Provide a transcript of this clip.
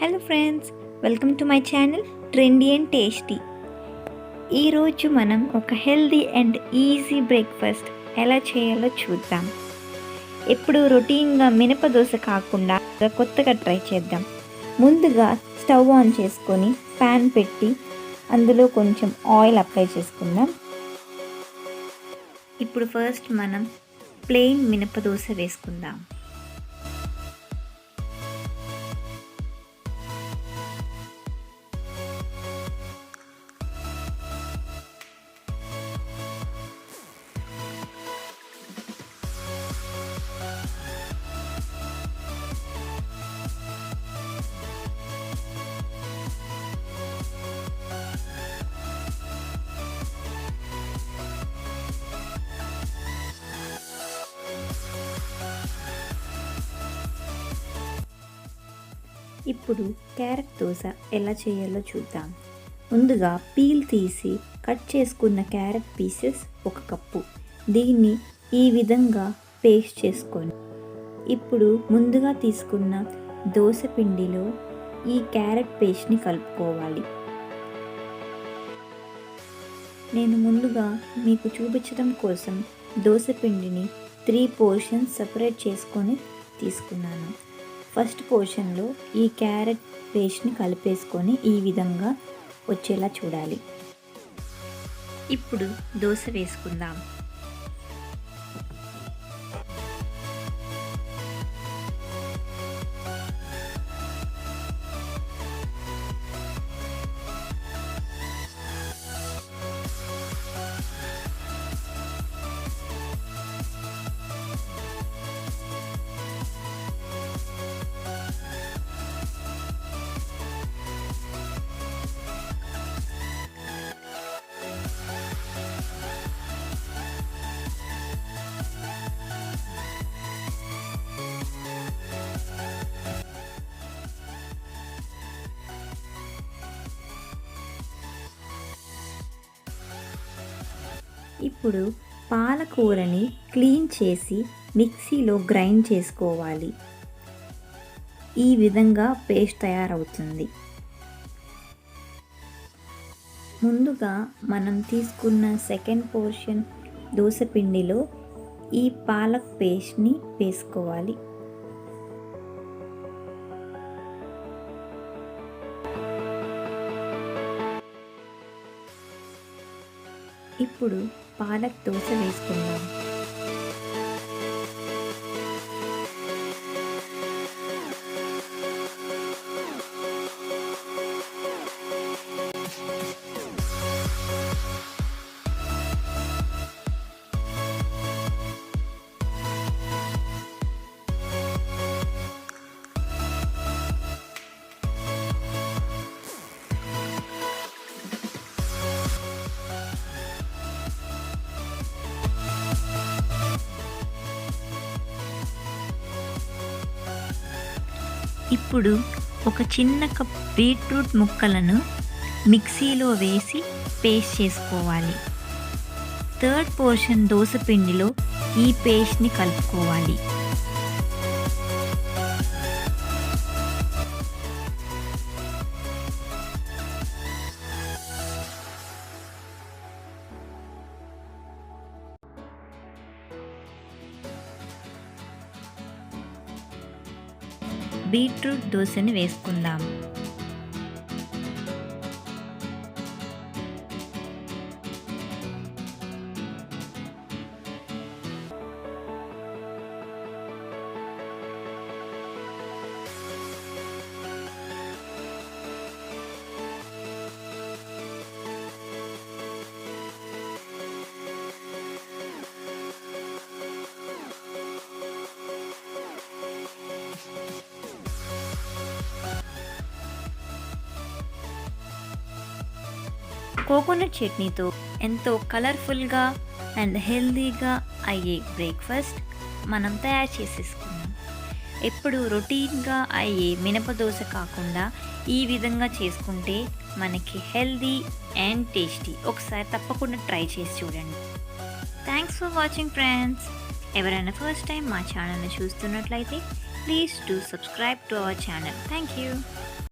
Hello friends, welcome to my channel trendy and tasty. ఈరోజు మనం ఒక హెల్దీ అండ్ ఈజీ బ్రేక్ఫాస్ట్ ఎలా చేయాలో చూద్దాం. ఎప్పుడు రొటీన్గా మినపదోస కాకుండా కొత్తగా ట్రై చేద్దాం. ముందుగా స్టవ్ ఆన్ చేసుకొని ప్యాన్ పెట్టి అందులో కొంచెం ఆయిల్ అప్లై చేసుకుందాం. ఇప్పుడు ఫస్ట్ మనం ప్లెయిన్ మినపదోస వేసుకుందాం. ఇప్పుడు క్యారెట్ దోశ ఎలా చేయాలో చూద్దాం. ముందుగా పీల్ తీసి కట్ చేసుకున్న క్యారెట్ పీసెస్ 1 కప్పు. దీన్ని ఈ విధంగా పేస్ట్ చేసుకొని ఇప్పుడు ముందుగా తీసుకున్న దోశ పిండిలో ఈ క్యారెట్ పేస్ట్ని కలుపుకోవాలి. నేను ముందుగా మీకు చూపించడం కోసం దోశ పిండిని 3 పోర్షన్స్ సపరేట్ చేసుకొని తీసుకున్నాను. ఫస్ట్ పోర్షన్లో ఈ క్యారెట్ పేస్ట్ని కలిపేసుకొని ఈ విధంగా వచ్చేలా చూడాలి. ఇప్పుడు దోశ వేసుకుందాం. ఇప్పుడు పాలకూరని క్లీన్ చేసి మిక్సీలో గ్రైండ్ చేసుకోవాలి. ఈ విధంగా పేస్ట్ తయారవుతుంది. ముందుగా మనం తీసుకున్న సెకండ్ పోర్షన్ దోశ పిండిలో ఈ పాలక్ పేస్ట్ని వేసుకోవాలి. ఇప్పుడు పాలక్ దోశ వేసుకుందాం. ఇప్పుడు ఒక చిన్న కప్ బీట్రూట్ ముక్కలను మిక్సీలో వేసి పేస్ట్ చేసుకోవాలి. థర్డ్ పోర్షన్ దోశ పిండిలో ఈ పేస్ట్ని కలుపుకోవాలి. బీట్రూట్ దోశని వేసుకుందాం. కోకోనట్ చట్నీతో ఎంతో కలర్ఫుల్గా అండ్ హెల్తీగా అయ్యే బ్రేక్ఫాస్ట్ మనం తయారు చేసేసుకున్నాం. ఎప్పుడు రొటీన్గా అయ్యే మినపదోశ కాకుండా ఈ విధంగా చేసుకుంటే మనకి హెల్తీ అండ్ టేస్టీ. ఒకసారి తప్పకుండా ట్రై చేసి చూడండి. Thanks for watching friends. ఎవరైనా ఫస్ట్ టైం మా ఛానల్ని చూస్తున్నట్లయితే please do subscribe to our channel. Thank you.